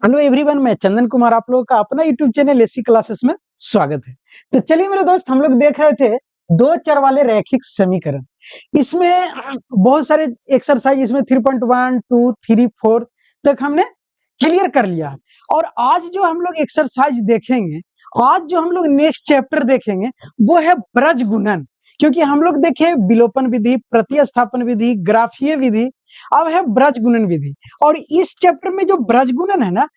Hello everyone, मैं चंदन कुमार आप लोगों का अपना यूट्यूब चैनल एसी क्लासेस में स्वागत है। तो चलिए मेरे दोस्त, हम लोग देख रहे थे दो चर वाले रैखिक समीकरण। इसमें बहुत सारे एक्सरसाइज इसमें 3.1 2 3 4 तक हमने क्लियर कर लिया है। और आज जो हम लोग एक्सरसाइज देखेंगे, आज जो हम लोग नेक्स्ट चैप्टर देखेंगे वो है ब्रज गुणन। क्योंकि हम लोग देखे विलोपन विधि, प्रतिस्थापन विधि, ग्राफीय विधि, अब है ब्रज गुणन विधि। और इस चैप्टर में जो ब्रज गुणन है ना,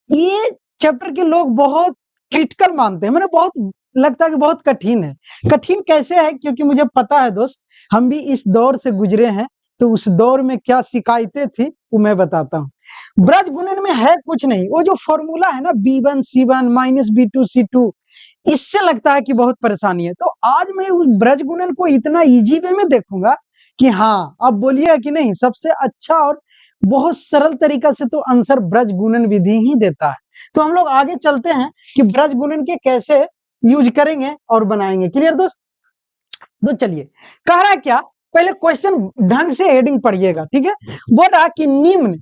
ये चैप्टर के लोग बहुत क्रिटिकल मानते हैं। मैंने बहुत लगता है कि बहुत कठिन है। कठिन कैसे है? क्योंकि मुझे पता है दोस्त, हम भी इस दौर से गुजरे हैं। तो उस दौर में क्या शिकायतें थी वो मैं बताता हूँ। ब्रज गुणन में है कुछ नहीं, वो जो फॉर्मूला है ना B1 C1 minus B2 C2, इससे लगता है कि बहुत परेशानी है। तो आज मैं उस ब्रज गुणन को इतना इजी वे में देखूंगा कि हाँ, अब बोलिएगा कि नहीं, सबसे अच्छा और बहुत सरल तरीका से तो आंसर ब्रज गुणन विधि ही देता है। तो हम लोग आगे चलते हैं कि ब्रज गुणन के कैसे यूज करेंगे और बनाएंगे। क्लियर दोस्त? तो चलिए, कह रहा है क्या, पहले क्वेश्चन ढंग से हेडिंग पढ़िएगा, ठीक है। बोल रहा कि निम्न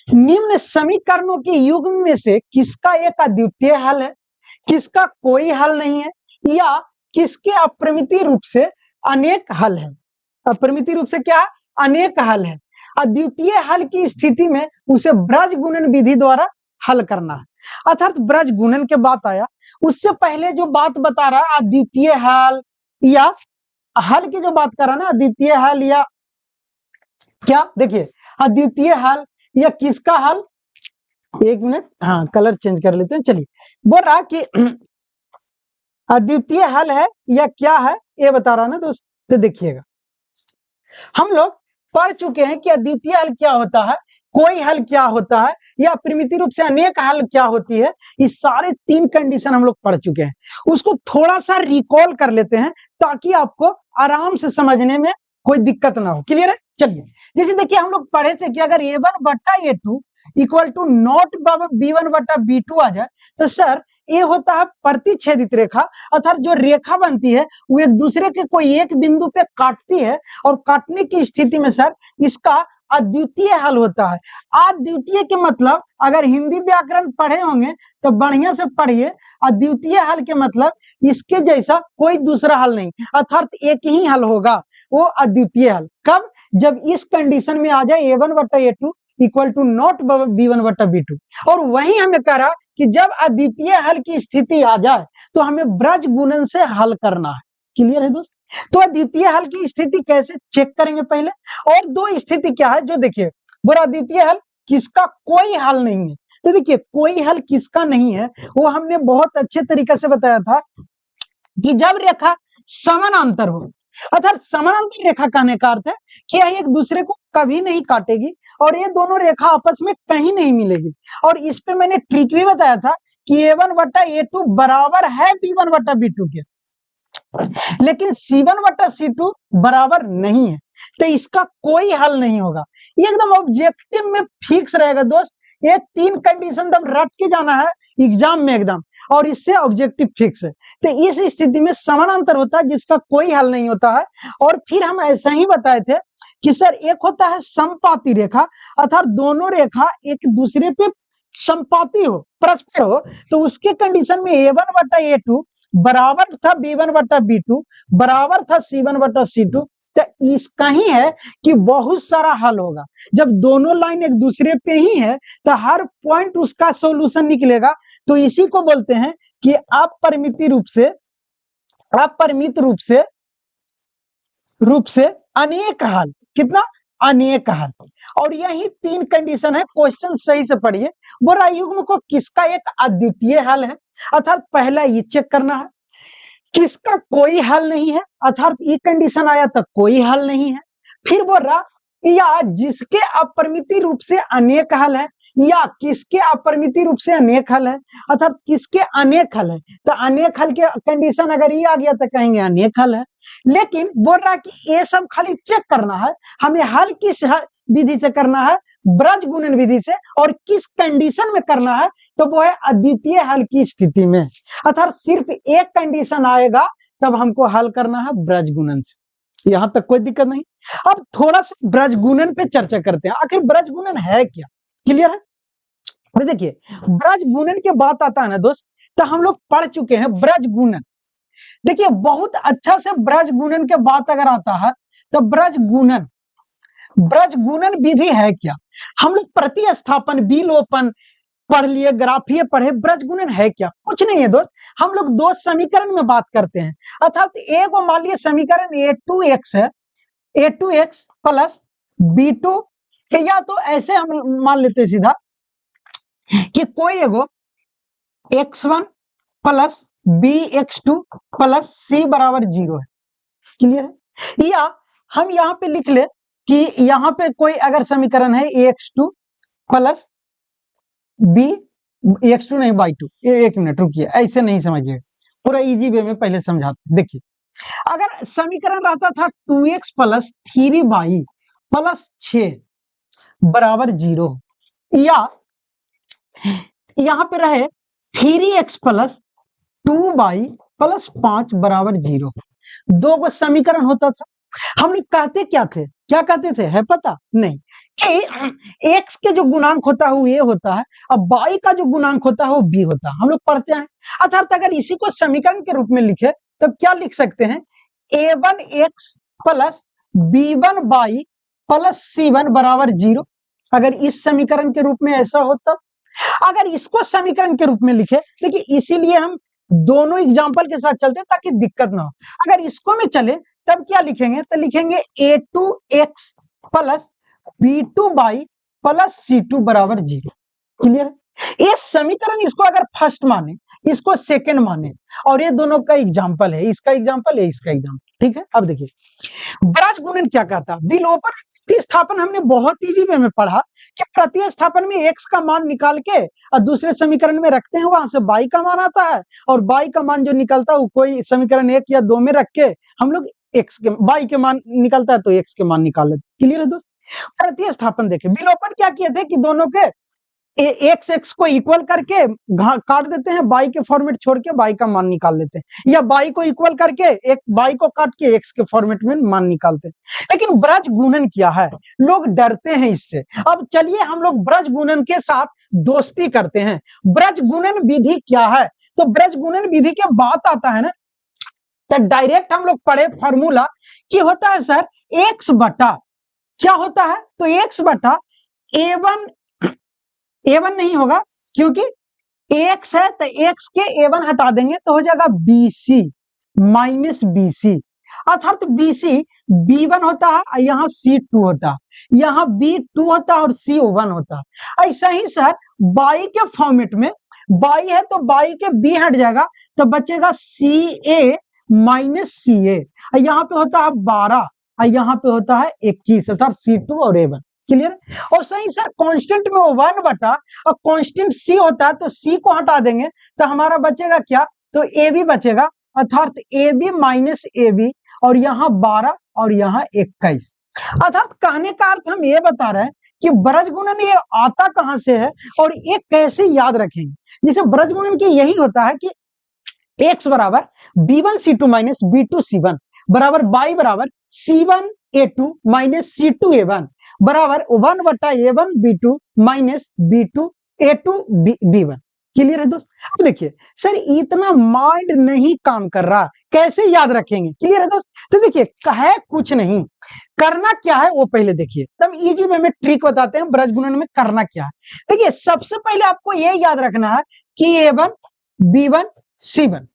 निम्न समीकरणों के युग्म में से किसका एक अद्वितीय हल है, किसका कोई हल नहीं है, या किसके अपरिमित रूप से अनेक हल है। अपरिमित रूप से क्या? अनेक हल है। अद्वितीय हल की स्थिति में उसे ब्रज गुणन विधि द्वारा हल करना है। अर्थात ब्रज गुणन के बात आया, उससे पहले जो बात बता रहा है अद्वितीय हल या हल की जो बात कर रहा है ना, अद्वितीय हल या क्या, देखिए, अद्वितीय हल या किसका हल। एक मिनट, हाँ, कलर चेंज कर लेते हैं। चलिए, बोल रहा कि अद्वितीय हल है या क्या है, ये बता रहा ना दोस्त। तो देखिएगा, हम लोग पढ़ चुके हैं कि अद्वितीय हल क्या होता है, कोई हल क्या होता है, या परिमित रूप से अनेक हल क्या होती है। इस सारे तीन कंडीशन हम लोग पढ़ चुके हैं। उसको थोड़ा सा रिकॉल कर लेते हैं ताकि आपको आराम से समझने में कोई दिक्कत ना हो। क्लियर है? चलिए, जैसे देखिए, हम लोग पढ़े थे कि अगर A1 बट्टा A2 equal to not B1 बट्टा B2 आ जाए तो सर ये होता है प्रतिच्छेदित रेखा। अर्थात जो रेखा बनती है वो एक दूसरे के कोई एक बिंदु पे काटती है, और काटने की स्थिति में सर इसका अद्वितीय हल होता है। अद्वितीय के मतलब, अगर हिंदी व्याकरण पढ़े होंगे तो बढ़िया से पढ़िए। अद्वितीय हल के मतलब इसके जैसा कोई दूसरा हल नहीं, अर्थात एक ही हल होगा, वो अद्वितीय हल। कब? जब इस कंडीशन में आ जाए A1 बट्टा A2 equal to not B1 बट्टा B2। और वही हमें कह रहा कि जब अद्वितीय हल की स्थिति आ जाए तो हमें ब्रज गुणन से हल करना है। क्लियर है दोस्त? तो अद्वितीय हल की स्थिति कैसे चेक करेंगे पहले। और दो स्थिति क्या है जो देखिए, बुरा अद्वितीय हल किसका कोई हल नहीं है। तो देखिए, कोई हल किसका नहीं है वो हमने बहुत अच्छे तरीके से बताया था कि जब रेखा समानांतर हो। अर्थात समानांतर रेखा कहने का अर्थ है कि यह एक दूसरे को कभी नहीं काटेगी और ये दोनों रेखा आपस में कहीं नहीं मिलेगी। और इस पे मैंने ट्रिक भी बताया था कि A1 बट्टा A2 बराबर है B1 बट्टा B2 के, लेकिन C1 बट्टा C2 बराबर नहीं है। तो इसका कोई हल नहीं होगा। ये एकदम ऑब्जेक्टिव में फिक्स रहेगा दोस्त। ये तीन कंडीशन एकदम रट के जाना है एग्जाम में एकदम, और इससे ऑब्जेक्टिव फिक्स है। तो इस स्थिति में समानांतर होता है जिसका कोई हल नहीं होता है। और फिर हम ऐसा ही बताए थे कि सर एक होता है समपाती रेखा, अर्थात दोनों रेखा एक दूसरे पे समपाती हो, परस्पर हो, तो उसके कंडीशन में A1 बट्टा A2 बराबर था B1 बट्टा B2 बराबर था C1 बट्टा C2। तो इसका ही है कि बहुत सारा हल होगा। जब दोनों लाइन एक दूसरे पे ही है तो हर पॉइंट उसका सॉल्यूशन निकलेगा। तो इसी को बोलते हैं कि अपरिमित रूप से अनेक हल। कितना? अनेक हल। और यही तीन कंडीशन है। क्वेश्चन सही से पढ़िए। बोल रहा युग्म को किसका एक अद्वितीय हल है, अर्थात पहला ये चेक करना है। किसका कोई हल नहीं है, अर्थात ये कंडीशन आया तो कोई हल नहीं है। फिर बोल रहा या जिसके अपरिमित रूप से अनेक हल है, या किसके अपरिमित रूप से अनेक हल है, अर्थात किसके अनेक हल है। तो अनेक हल के कंडीशन अगर ये आ गया तो कहेंगे अनेक हल है। लेकिन बोल रहा कि ये सब खाली चेक करना है, हमें हल किस विधि से करना है, ब्रज गुणन विधि से। और किस कंडीशन में करना है, तो वो है अद्वितीय हल की स्थिति में। अर्थात सिर्फ एक कंडीशन आएगा तब हमको हल करना है ब्रज गुणन से। यहां तक कोई दिक्कत नहीं। अब थोड़ा सा ब्रज गुणन पे चर्चा करते हैं, आखिर ब्रज गुणन है क्या। क्लियर है? तो देखिए ब्रज गुणन के बात आता है ना दोस्त, तो हम लोग पढ़ चुके हैं ब्रज गुणन। देखिए बहुत अच्छा से ब्रज गुणन के बात अगर आता है तो ब्रज गुणन विधि है क्या? हम लोग प्रतिस्थापन, विलोपन पढ़ लिए, ग्राफीय पढ़े, ब्रज गुणन है क्या? कुछ नहीं है दोस्त। हम लोग दो समीकरण में बात करते हैं, अर्थात एक मान लिए समीकरण a2x है, a2x प्लस b2, या तो ऐसे हम मान लेते हैं सीधा कि कोई एगो x1 plus bx2 plus c बराबर 0 है। क्लियर है? या हम यहाँ पे लिख ले कि यहाँ पे कोई अगर समीकरण है ax2 प्लस b, x2 नहीं y2, एक मिनट रुकिए, ऐसे नहीं समझिए, पूरा इजी वे में पहले समझाते। देखिए अगर समीकरण रहता था 2x प्लस 3y प्लस 6 बराबर 0, या यहाँ पे रहे 3x प्लस 2y प्लस 5 बराबर 0, दो को समीकरण होता था। हम लोग कहते क्या थे, क्या कहते थे है पता नहीं, कि x के जो गुणांक होता है वो a होता है और y का जो गुणांक होता है वो b होता है, हम लोग पढ़ते हैं। अर्थात अगर इसी को समीकरण के रूप में लिखे तब क्या लिख सकते हैं, a1x plus b1y plus c1 बराबर 0। अगर इस समीकरण के रूप में ऐसा हो तब, अगर इसको समीकरण के रूप में लिखे, देखिए इसीलिए हम दोनों एग्जाम्पल के साथ चलते ताकि दिक्कत ना हो। अगर इसको में चले तब क्या लिखेंगे, तो लिखेंगे a2x plus b2y plus c2 बराबर 0। क्लियर? ये समीकरण इसको अगर फर्स्ट माने, इसको सेकंड माने, और ये दोनों का एग्जाम्पल है, इसका एग्जाम्पल है, इसका एग्जाम्पल। ठीक है, अब देखिए ब्रज गुणन क्या कहता है, विलोपन प्रतिस्थापन हमने बहुत इजी वे में पढ़ा कि प्रतिस्थापन में x का मान निकाल के और दूसरे समीकरण में रखते हैं, वहां से y का मान आता है, और y का मान जो निकलता है वो कोई समीकरण 1 या 2 में रख के हम लोग x के y के मान निकलता है तो x के मान निकाल लेते। क्लियर है दोस्त? प्रतिस्थापन देखे, विलोपन क्या किए थे कि दोनों के x को इक्वल करके काट देते हैं, y के फॉर्मेट छोड़ के y का मान निकाल लेते हैं, या y को इक्वल करके एक y को काट के x के फॉर्मेट में मान निकालते हैं। लेकिन ब्रज गुणन क्या है, लोग डरते हैं इससे। अब चलिए हम लोग ब्रज गुणन के साथ दोस्ती करते हैं। ब्रज गुणन विधि क्या है, तो ब्रज गुणन विधि के बात आता है ना, तो डायरेक्ट हम लोग पढ़े फॉर्मूला कि होता है सर x बटा, क्या होता है, तो x बटा a1 नहीं होगा क्योंकि x है, तो x के a1 हटा देंगे तो हो जाएगा bc माइनस bc, अर्थात bc b1 होता है, यहाँ c2 होता है, यहाँ b2 होता है और c1 होता है। ऐसा ही सर y के फॉर्मेट में, y है तो y के b हट जाएगा तो बचेगा ca माइनस ca, यहाँ पे होता है 12 और यहाँ पे होता है 21, अर्थात c2 और a1। क्लियर? और सही सर कांस्टेंट में वो 1 बटा और कांस्टेंट c होता है तो c को हटा देंगे तो हमारा बचेगा क्या, तो a b बचेगा, अर्थात a b minus a b, और यहाँ 12 और यहाँ 21। अर्थात कहने का अर्थ हम ये बता रहे हैं कि ब्रज गुणन ये आता कहां से है और ये कैसे याद रखेंगे। जैसे ब्रज गुणन की यही होता है कि x बराबर b1 c2 minus b2 c1 बराबर y बराबर c1 a2 minus c2 a1 बराबर 1 बटा a1 b2 minus b2 a2 b1। Clear है दोस्त? अब देखिए सर इतना माइंड नहीं काम कर रहा, कैसे याद रखेंगे? क्लियर है दोस्त? तो देखिए कहे कुछ नहीं, करना क्या है वो पहले देखिए, तब इजी वे में ट्रिक बताते हैं ब्रज गुणन में करना क्या है। देखिए सबसे पहले आपको ये याद रखना है कि a1 b1 c1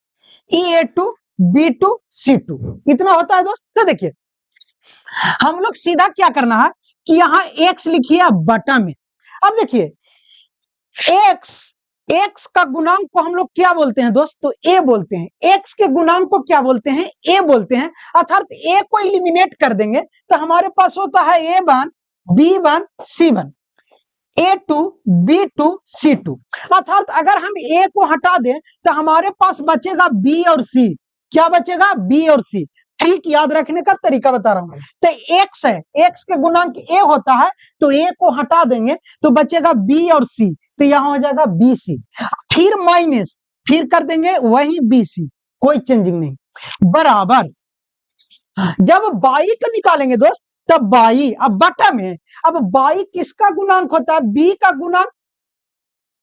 a2 b2 c2 इतना होता है दोस्त। तो देखिए हम लोग सीधा क्या करना है कि यहाँ x लिखिए बटा में। अब देखिए x का गुणांक को हम लोग क्या बोलते हैं दोस्त, तो a बोलते हैं। x के गुणांक को क्या बोलते हैं, a बोलते हैं, अर्थात a को एलिमिनेट कर देंगे तो हमारे पास होता है a1 b1 c1 a2 b2 c2, अर्थात अगर हम a को हटा दें तो हमारे पास बचेगा b और c। क्या बचेगा, b और c। ठीक याद रखने का तरीका बता रहा हूं, तो x है, x के गुणांक a होता है तो a को हटा देंगे तो बचेगा b और c, तो यहां हो जाएगा bc, फिर माइनस, फिर कर देंगे वही bc, कोई चेंजिंग नहीं, बराबर जब y को निकालेंगे दोस्त तब y, अब बटा में, अब y किसका गुणांक होता है, b का गुणांक,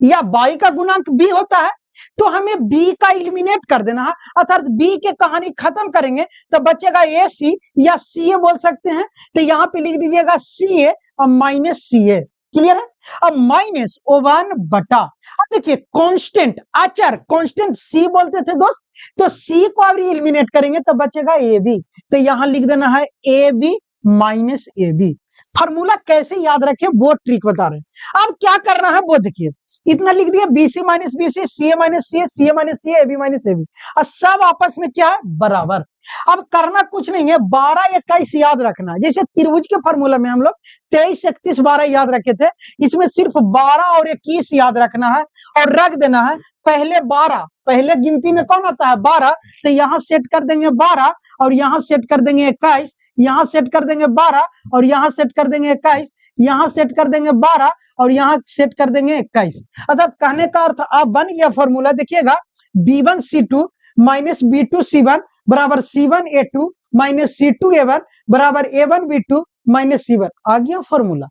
या y का गुणांक b होता है, तो हमें b का इलिमिनेट कर देना है, अर्थात b के कहानी खत्म करेंगे तो बचेगा ac या ca बोल सकते हैं। तो यहाँ पे लिख दीजिएगा ca और माइनस ca। क्लियर है? अब माइनस ओवन बटा, अब देखिए कांस्टेंट अचर, कांस्टेंट c बोलते थे दोस्त, तो c को अब एलिमिनेट करेंगे तो बचेगा ab। तो यहां लिख देना है ab माइनस ab। फार्मूला कैसे याद रखें वो ट्रिक बता रहे हैं। अब क्या करना है वो देखिए, इतना लिख दिया bc minus bc, ca minus ca, ca minus ca, ab minus ab, और सब आपस में क्या है बराबर। अब करना कुछ नहीं है, 12 21 याद रखना है। जैसे त्रिभुज के फॉर्मूला में हम लोग 23 31 12 याद रखे थे, इसमें सिर्फ 12 और 21 याद रखना है और रख देना है पहले 12, पहले गिनती में कौन आता है 12, तो यहाँ सेट कर देंगे 12 और यहाँ सेट कर देंगे 21, यहाँ सेट कर देंगे 12 और यहाँ सेट कर देंगे 21, यहाँ सेट कर देंगे 12 और यहाँ सेट कर देंगे 21। अर्थात कहने का अर्थ अब बन गया फॉर्मूला, देखिएगा b1c2 माइनस b2c1 बराबर c1a2 माइनस c2a1 बराबर a1b2 माइनस c1। आ गया फॉर्मूला।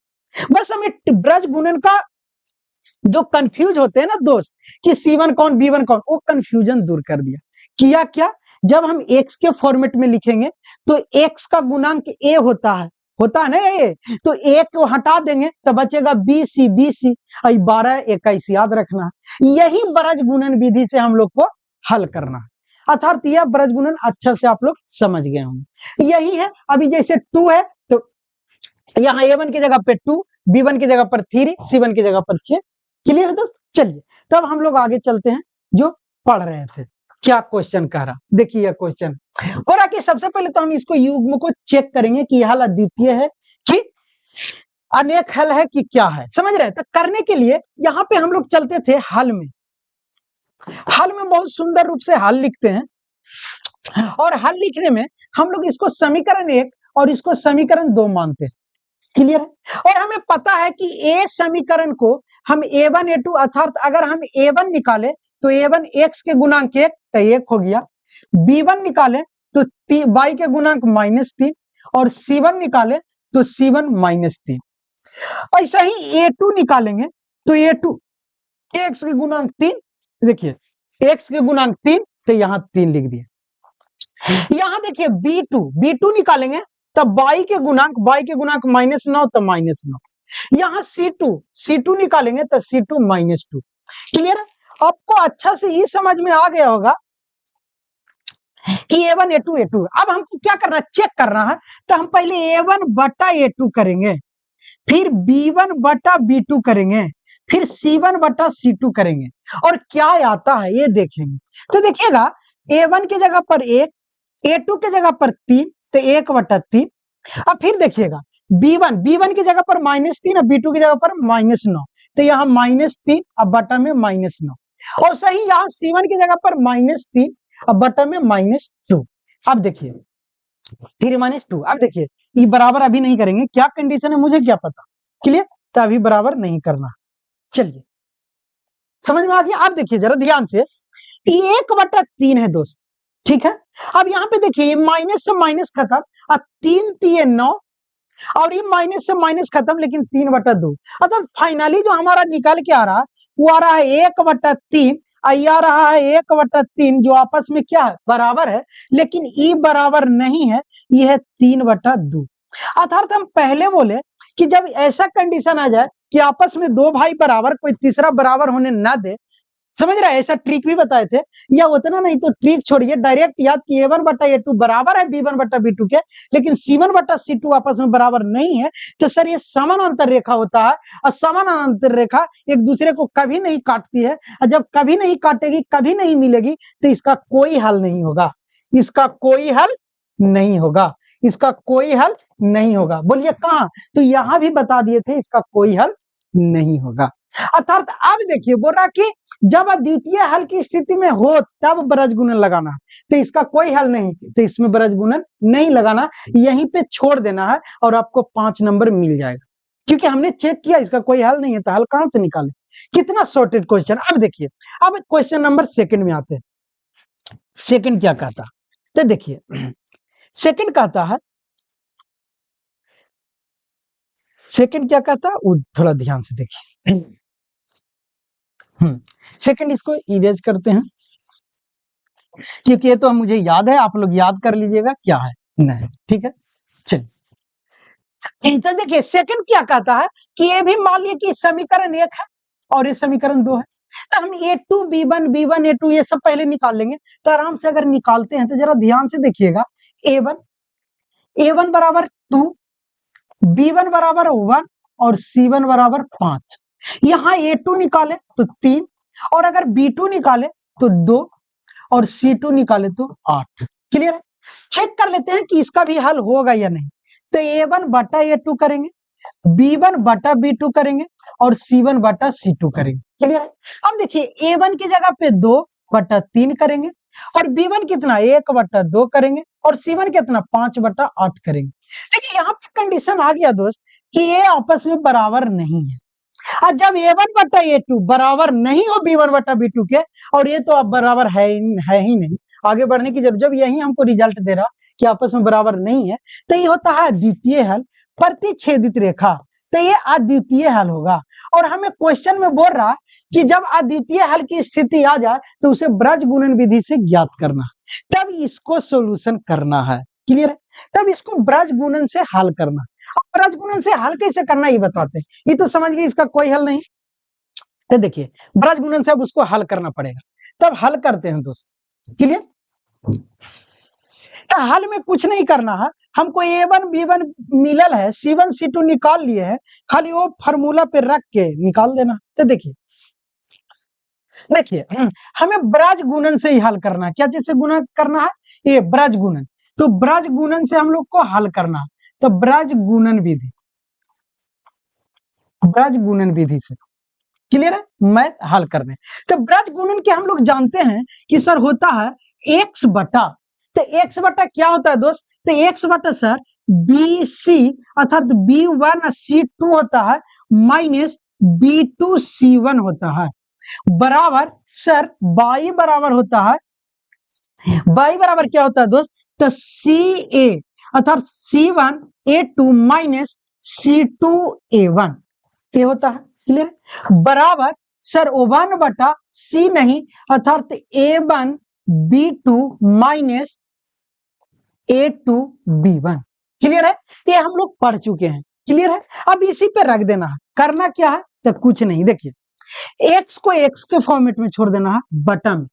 बस हमें ब्रज गुणन का जो कंफ्यूज होते हैं ना दोस्त कि c1 कौन b1 कौन, वो कंफ्यूजन दूर कर दिया। किया क्या, जब हम x के फॉर्मेट में लिखेंगे तो x का गुणांक a होता है ना ये, तो a को हटा देंगे तो बचेगा bc bc, 12 21 याद रखना है। यही ब्रज गुणन विधि से हम लोग को हल करना है, अर्थात यह ब्रज गुणन अच्छा से आप लोग समझ गए होंगे। यही है, अभी जैसे 2 है तो यहाँ a1 की जगह पे 2, b1 की जगह पर 3, c1 की जगह पर 6। क्लियर है दोस्त? चलिए तब हम लोग आगे चलते हैं जो पढ़ रहे थे। क्या क्वेश्चन कह रहा, देखिए यह क्वेश्चन हो रहा कि सबसे पहले तो हम इसको युग्म को चेक करेंगे कि हल अद्वितीय है कि अनेक हल है कि क्या है, समझ रहे हैं? तो करने के लिए यहाँ पे हम लोग चलते थे हल में। हल में बहुत सुंदर रूप से हल लिखते हैं और हल लिखने में हम लोग इसको समीकरण 1 और इसको समीकरण 2 मानते हैं। क्लियर है? और हमें पता है कि ए समीकरण को हम a1 a2, अर्थात अगर हम a1 निकाले तो a1 x के गुणांक 1 तो 1 हो गया, b1 निकाले तो y के गुणांक -3 और c1 निकाले तो c1 -3। ऐसा ही a2 निकालेंगे तो a2 x के गुणांक 3, देखिए x के गुणांक 3 तो यहां 3 लिख दिया। यहां देखिए b2 निकालेंगे तब y के गुणांक -9 तो -9। यहां c2 निकालेंगे तो c2 -2। क्लियर है? आपको अच्छा से ये समझ में आ गया होगा कि a1 a2 अब हमको क्या करना है, चेक करना है। तो हम पहले a1 बटा a2 करेंगे, फिर b1 बटा b2 करेंगे, फिर c1 बटा c2 करेंगे और क्या आता है ये देखेंगे। तो देखिएगा a1 की जगह पर 1, a2 की जगह पर 3 तो 1 बटा 3। अब फिर देखिएगा b1 की जगह पर -3 और b2 की जगह पर -9 तो यहाँ -3 अब बटा में -9 और सही यहाँ c1 की जगह पर -3 अब बटा में -2। अब देखिए 3 -2, अब देखिए ये बराबर अभी नहीं करेंगे, क्या कंडीशन है मुझे क्या पता। क्लियर? तो अभी बराबर नहीं करना। चलिए समझ में आ गया? आप देखिए जरा ध्यान से, 1/3 है दोस्त, ठीक है। अब यहाँ पे देखिए माइनस से माइनस खत्म, अब 3 3 9 और ये माइनस से माइनस खत्म, लेकिन 3/2 अर्थात फाइनली जो हमारा निकल के आ रहा है वो आ रहा है 1/3, आ रहा है 1/3 जो आपस में क्या है बराबर है, लेकिन ई बराबर नहीं है, ये है 3/2। अर्थात हम पहले बोले कि जब ऐसा कंडीशन आ जाए कि आपस में दो भाई बराबर, कोई तीसरा बराबर होने ना दे, समझ रहा है, ऐसा ट्रिक भी बताए थे। या उतना नहीं तो ट्रिक छोड़िए, डायरेक्ट याद कि a1 बटा a2 बराबर है b1 बटा b2 के, लेकिन c1 बटा c2 आपस में बराबर नहीं है, तो सर ये समानांतर रेखा होता है और समानांतर रेखा एक दूसरे को कभी नहीं काटती है, और जब कभी नहीं काटेगी कभी नहीं मिलेगी तो इसका कोई हल नहीं होगा, इसका कोई हल नहीं होगा, इसका कोई हल नहीं होगा। बोलिए कहां? तो यहां भी बता दिए थे इसका कोई हल नहीं होगा। अर्थात अब देखिए बोल रहा कि जब अद्वितीय हल की स्थिति में हो तब ब्रज गुणन लगाना, तो इसका कोई हल नहीं, तो इसमें ब्रज गुणन नहीं लगाना, यहीं पे छोड़ देना है और आपको 5 नंबर मिल जाएगा, क्योंकि हमने चेक किया इसका कोई हल नहीं है, तो हल कहां से निकाले। कितना सॉर्टेड क्वेश्चन। अब देखिए, अब क्वेश्चन नंबर 2 में आते हैं। सेकंड क्या कहता, तो देखिए सेकंड कहता है, सेकंड क्या कहता है वो थोड़ा ध्यान से देखिए। सेकंड इसको इरेज करते हैं, क्योंकि ये तो मुझे याद है, आप लोग याद कर लीजिएगा क्या है नहीं। ठीक है, चलिए तो देखिए सेकंड क्या कहता है कि ये भी मान लिया कि समीकरण 1 है और ये समीकरण 2 है, तो हम a2 b1 b1 a2 ये सब पहले निकाल लेंगे। तो आराम से अगर निकालते हैं तो जरा ध्यान से देखिएगा, a1 बराबर 2, b1 बराबर 1 और c1 बराबर 5। यहाँ a2 निकाले तो 3 और अगर b2 निकाले तो 2 और c2 निकाले तो 8। क्लियर है? चेक कर लेते हैं कि इसका भी हल होगा या नहीं। तो a1 बटा a2 करेंगे, b1 बटा b2 करेंगे और c1 बटा c2 करेंगे। क्लियर है? अब देखिए a1 की जगह पे 2 बटा 3 करेंगे और b1 कितना 1 बटा 2 करेंगे और c1 कितना 5 बटा 8 करेंगे। देखिए यहाँ पे कंडीशन आ गया दोस्त कि ये आपस में बराबर नहीं है। और जब a1 बटा a2 बराबर नहीं हो b1 बटा b2 के, और ये तो अब बराबर है ही नहीं, आगे बढ़ने की जब यही हमको रिजल्ट दे रहा कि आपस में बराबर नहीं है, तो ये होता है अद्वितीय हल, प्रतिच्छेदित रेखा। तो ये अद्वितीय हल होगा। और हमें क्वेश्चन में बोल रहा कि जब अद्वितीय हल की स्थिति आ जाए तो उसे ब्रज गुणन विधि से ज्ञात करना, तब इसको सोल्यूशन करना है। क्लियर है? तब इसको ब्रज गुणन से हल करना। अब ब्रज गुणन से हल कैसे करना ये बताते हैं। ये तो समझ गए इसका कोई हल नहीं, तो देखिए ब्रज गुणन से अब उसको हल करना पड़ेगा, तब हल करते हैं दोस्त। क्लियर? तो हल में कुछ नहीं करना है, हमको a1 b1 मिलल है, c1 c2 निकाल लिए हैं, खाली वो फार्मूला पे रख के निकाल देना। तो देखिए हमें ब्रज गुणन से ही हल करना है। क्या चीज से गुणन करना है? ये ब्रज गुणन। तो ब्रज गुणन से हम लोग को हल करना है, तो ब्रज गुणन विधि से। क्लियर है? मैथ हल करने। तो ब्रज गुणन के हम लोग जानते हैं कि सर होता है x बटा, तो x बटा क्या होता है दोस्त? तो x बटा सर bc अर्थात b1 c2 होता है माइनस b2 c1 होता है, बराबर सर y बराबर होता है, y बराबर क्या होता है दोस्त? तो ca अर्थात c1 a2 minus c2 a1 ये होता है। क्लियर? बराबर सर O1 बटा C नहीं अर्थात A1 B2 minus A2 B1। Clear है? ये हम लोग पढ़ चुके हैं। क्लियर है? अब इसी पे रख देना है। करना क्या है? तो कुछ नहीं, देखिए x को x के फॉर्मेट में छोड़ देना है बटा में,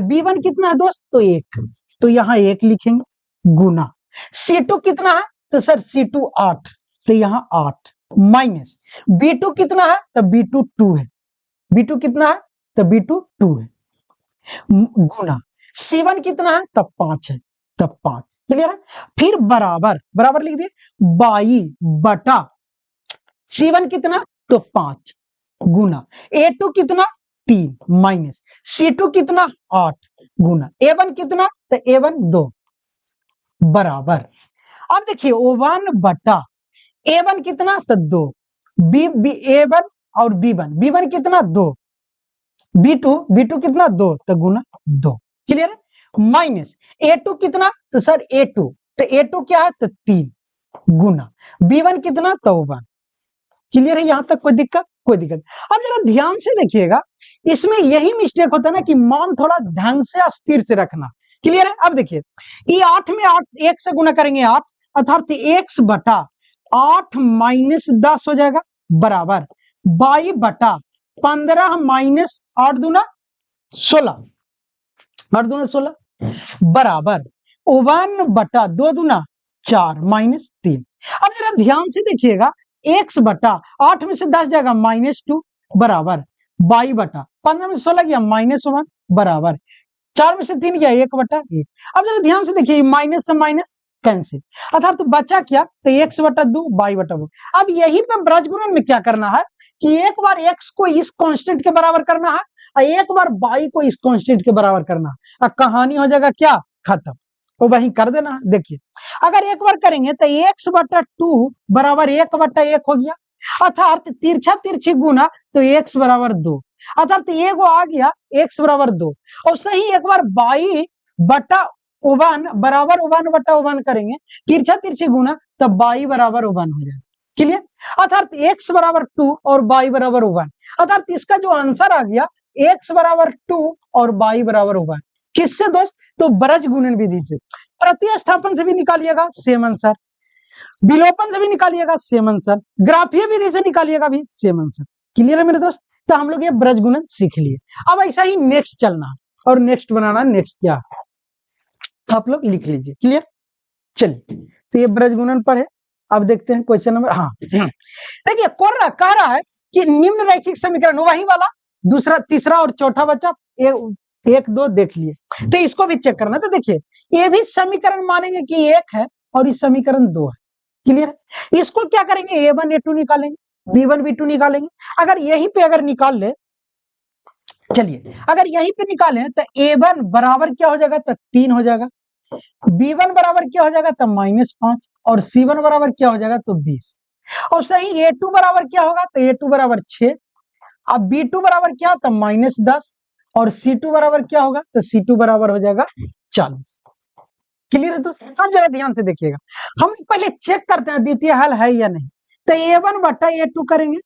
B1 कितना है दोस्त? तो 1, तो यहाँ 1 लिखेंगे गुना, C2 कितना है? तो सर C2 8, तो यहाँ 8 माइनस B2 कितना है? तो B2 2 है, B2 कितना है? तो B2 2 है, गुना C1 कितना है? तब 5 है, तब 5। क्लियर है? फिर बराबर लिख दिए बाई बटा C1 कितना? तो 5 गुना A2 कितना? 3 माइनस C2 कितना? 8 गुना A1 कितना? तो A1 2 बराबर। अब देखिए O1 बटा A1 कितना? तो 2, A1 और B1 कितना? 2, B2 कितना? 2, तो गुना 2। क्लियर है? माइनस A2 कितना? तो सर A2, तो A2 क्या है? तो 3 गुना B1 कितना? तो 1। क्लियर है? यहां तक कोई दिक्कत? कोई दिक्कत। अब जरा ध्यान से देखिएगा, इसमें यही मिस्टेक होता है ना कि मान थोड़ा ढंग से अस्थिर से रखना। क्लियर है? अब देखिए ये 8 में 8 1 से गुना करेंगे 8 अर्थात x बटा 8 माइनस 10 हो जाएगा, बराबर y बटा 15 माइनस 8 दूना 16, 8 दूना 16 बराबर 1 बटा 2 दूना 4 माइनस 3। अब जरा ध्यान से देखिएगा, x बटा 8 में से 10 जाएगा -2 बराबर y बटा 15 में से 16 गया -1 बराबर 4 में से 3 गया 1 बटा 1। अब जरा ध्यान से देखिए माइनस से माइनस कैंसिल, अर्थात तो बचा क्या? तो x बटा 2 y बटा 2। अब यही पे ब्रज गुणन में क्या करना है कि एक बार x को इस कांस्टेंट के बराबर करना है और एक बार y को इस कांस्टेंट के बराबर करना है, और कहानी हो जाएगा क्या? खत्म। तो वही कर देना है। देखिए अगर एक बार करेंगे तो x बटा 2 बराबर 1 बटा 1 हो गया, अर्थात तिरछा तिरछी गुना तो x बराबर 2, अर्थात एगो आ गया x बराबर 2। और सही एक बार y बटा 1 बराबर 1 बटा 1 करेंगे, तिरछा तिरछी गुना तब y बराबर 1 हो जाएगा। क्लियर। अर्थात x बराबर 2 और y बराबर 1, अर्थात इसका जो आंसर आ गया x बराबर 2 और y बराबर 1, किससे दोस्त? तो ब्रज गुणन विधि से। प्रतिस्थापन से भी निकालिएगा सेम आंसर, विलोपन से भी निकालिएगा सेम आंसर, ग्राफीय विधि से निकालिएगा भी सेम आंसर। क्लियर है मेरे दोस्त? तो हम लोग ये ब्रज गुणन सीख लिए। अब ऐसा ही नेक्स्ट चलना और नेक्स्ट बनाना। नेक्स्ट क्या आप लोग लिख लीजिए। क्लियर। चलिए, तो ये ब्रज गुणन पर है। अब देखते हैं क्वेश्चन नंबर, हाँ देखिए कह रहा है कि निम्न रैखिक समीकरण, वही वाला दूसरा तीसरा और चौथा बच्चा एक दो देख लिए, तो इसको भी चेक करना। तो देखिए ये भी समीकरण मानेंगे कि एक है और इस समीकरण दो है। क्लियर। इसको क्या करेंगे, a1 a2 निकालेंगे, b1 b2 निकालेंगे। अगर यहीं पे अगर निकाल ले, चलिए अगर यहीं पे निकालें तो a1 बराबर क्या हो जाएगा, तो 3 हो जाएगा, b1 बराबर क्या हो जाएगा, तो -5, और c1 बराबर क्या हो जाएगा, तो 20। और सही a2 बराबर क्या होगा, तो a2 बराबर 6, अब b2 बराबर क्या, तो -10, और c2 बराबर क्या होगा, तो c2 बराबर हो जाएगा 40। क्लियर है दोस्तों? अब जरा ध्यान से देखिएगा, हम पहले चेक करते हैं द्वितीय हल है या नहीं। तो a1 बटा a2 करेंगे,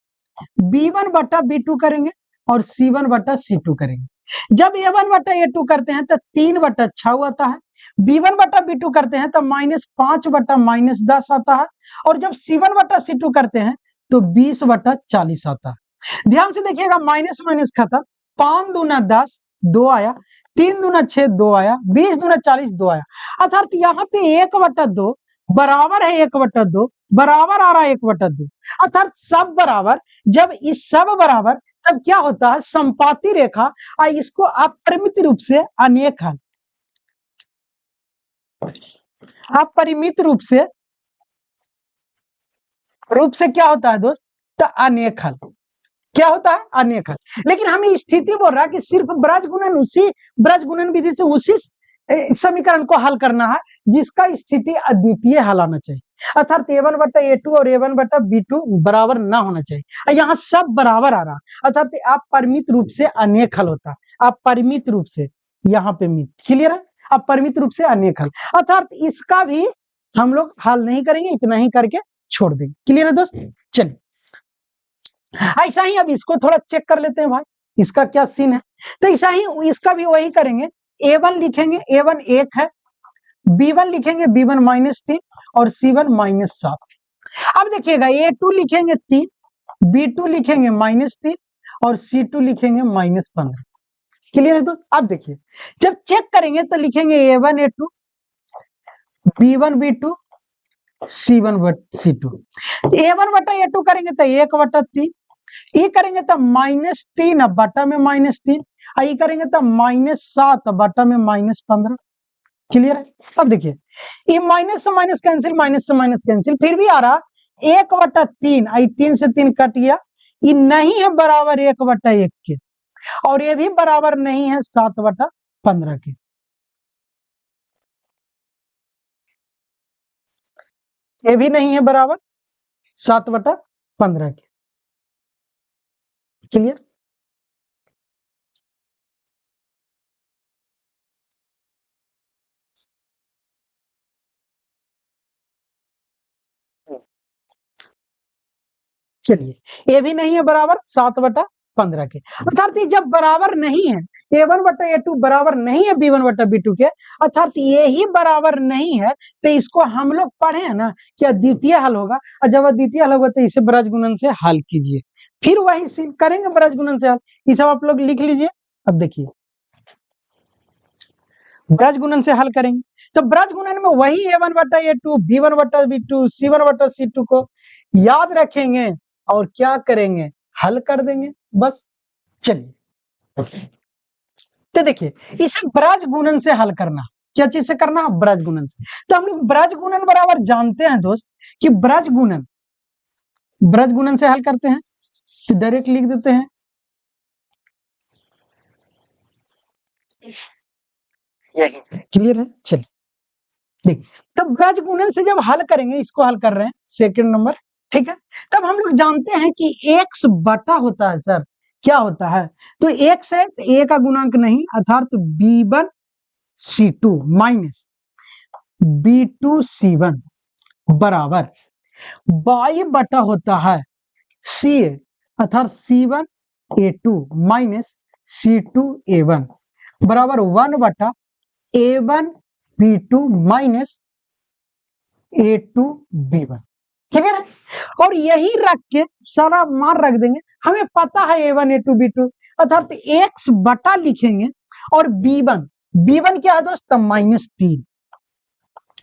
b1 बटा b2 करेंगे, और c1 बटा c2 करेंगे। जब a1 बटा a2 करते हैं तो 3 बटा 6 आता है, b1 बटा b2 करते हैं तो -5 बटा -10 आता है, और जब c1 बटा c2 करते हैं तो 20 बटा 40 आता है। ध्यान से देखिएगा, माइनस माइनस खत्म, 5 दूना 10 2 आया, 3 दूना 6 2 आया, 20 दूना 40 2 आया। अर्थात यहाँ पे 1 बटा 2 बराबर है 1 बटा 2 बराबर आ रहा है 1 बटा 2, अर्थात सब बराबर। जब इस सब बराबर तब क्या होता है, संपाती रेखा, और इसको अपरिमित रूप से अनेक हल, अपरिमित रूप से क्या होता है दोस्त, तो अनेक हल। क्या होता है, अनेक हल। लेकिन हमें स्थिति बोल रहा है कि सिर्फ ब्रज गुणन विधि से उसी समीकरण को हल करना है जिसका स्थिति अद्वितीय हल आना चाहिए, अर्थात a1 बटा a2 और a1 बटा b2 बराबर ना होना चाहिए। यहाँ सब बराबर आ रहा, अर्थात अपरिमित रूप से अनेक हल होता है, अपरिमित रूप से, यहाँ पे मित। क्लियर है, अपरिमित रूप से अनेक हल, अर्थात इसका भी हम लोग हल नहीं करेंगे, इतना ही करके छोड़ देंगे। क्लियर है दोस्त? चलिए ऐसा ही अब इसको थोड़ा चेक कर लेते हैं भाई, इसका क्या सीन है। तो ऐसा ही इसका भी वही करेंगे, a1 लिखेंगे, a1 1 है, b1 लिखेंगे, b1 -3, और c1 -7। अब देखिएगा a2 लिखेंगे 3, b2 लिखेंगे -3, और c2 लिखेंगे -15। क्लियर है दोस्त? अब देखिए जब चेक करेंगे तो लिखेंगे a1 a2, b1 b2, c1 c2। a1 बटा a2 करेंगे तो 1 बटा 3, ये करेंगे तो -3 बटा में -3, ये करेंगे तो -7 बटा में -15। क्लियर है? अब देखिए ये माइनस से माइनस कैंसिल, माइनस से माइनस कैंसिल, फिर भी आ रहा 1 बटा 3, 3 से 3 कट गया, ये नहीं है बराबर 1 बटा 1 के, और ये भी बराबर नहीं है 7 बटा 15 के। ये भी नहीं है बराबर 7 बटा 15 के। क्लियर? चलिए ये भी नहीं है बराबर 7 बटा 15 के, अर्थात जब बराबर नहीं है a1 बटा a2 बराबर नहीं है b1 बटा b2 के, अर्थात ये ही बराबर नहीं है, तो इसको हम लोग पढ़े हैं ना क्या द्वितीय हल होगा, और जब द्वितीय हल होगा तो इसे ब्रज गुणन से हल कीजिए, फिर वही करेंगे ब्रज गुणन से हल। ये सब आप लोग लिख लीजिए। अब देखिए ब्रज गुणन से हल करेंगे, तो ब्रज गुणन में वही a1 बटा a2, b1 बटा b2, c1 बटा c2 को याद रखेंगे और क्या करेंगे, हल कर देंगे बस। चलिए तो देखिए इसे ब्रज गुणन से हल करना, क्या चीज से करना, ब्रज गुणन से। तो हम लोग ब्रज गुणन बराबर जानते हैं दोस्त कि ब्रज गुणन से हल करते हैं, तो डायरेक्ट लिख देते हैं यही। क्लियर है? चलिए देखिए, तब ब्रज गुणन से जब हल करेंगे, इसको हल कर रहे हैं सेकंड नंबर, ठीक है, तब हम लोग जानते हैं कि x बटा होता है सर, क्या होता है, तो x है तो a का गुणांक नहीं, अर्थात b1 c2 minus b2 c1 बराबर बाई बटा होता है सी ए अर्थात C1A2 माइनस C2A1 बराबर 1 बटा A1B2 माइनस A2B1। क्लियर है? और यही रख के सारा मान रख देंगे, हमें पता है A1 A2 B2 अर्थात x बटा लिखेंगे और B1 क्या है दोस्त? -3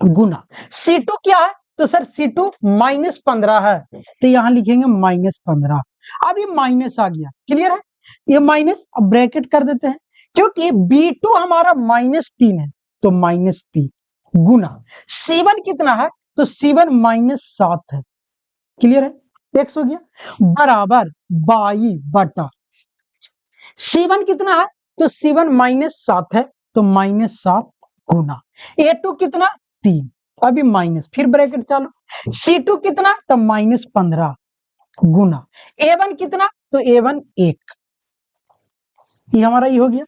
गुना C2 क्या है? तो सर C2 -15 है, तो यहां लिखेंगे -15। अब ये माइनस आ गया, क्लियर है? ये माइनस, अब ब्रैकेट कर देते हैं क्योंकि B2 हमारा -3 है, तो -3 गुना C1 कितना है? तो C1 -7 है, क्लियर है? x हो गया बराबर बाई बटा C1 कितना है? तो C1 -7 है, तो -7 गुना A2 कितना? 3, अभी माइनस, फिर ब्रैकेट चालू, C2 कितना? तो -15 गुना A1 कितना? तो A1 1, ये हमारा ये हो गया,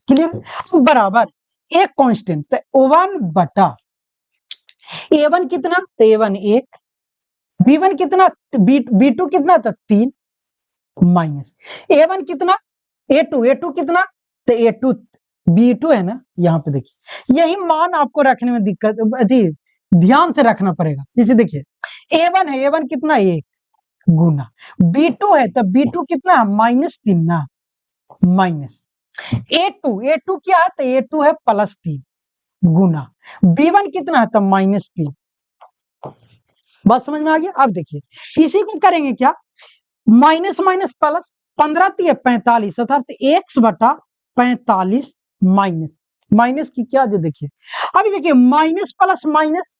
क्लियर? बराबर एक कांस्टेंट, तो 1 बटा A1 कितना? तो A1 1, B1 कितना? B2 कितना था? 3 माइनस A1 कितना? A2 कितना? तो A2 B2 है ना, यहाँ पे देखिए, यही मान आपको रखने में दिक्कत, ध्यान से रखना पड़ेगा। जैसे देखिए A1 है, A1 कितना? 1 गुना B2 है, तो B2 कितना है? -3 ना, माइनस A2 क्या है? तो A2 है +3 गुना B1 कितना है? तो -3। बात समझ में आ गया? अब देखिए इसी को करेंगे क्या, माइनस माइनस प्लस, 15 45 अर्थात x बटा 45 माइनस, माइनस की क्या जो देखिए, अभी देखिए माइनस प्लस माइनस,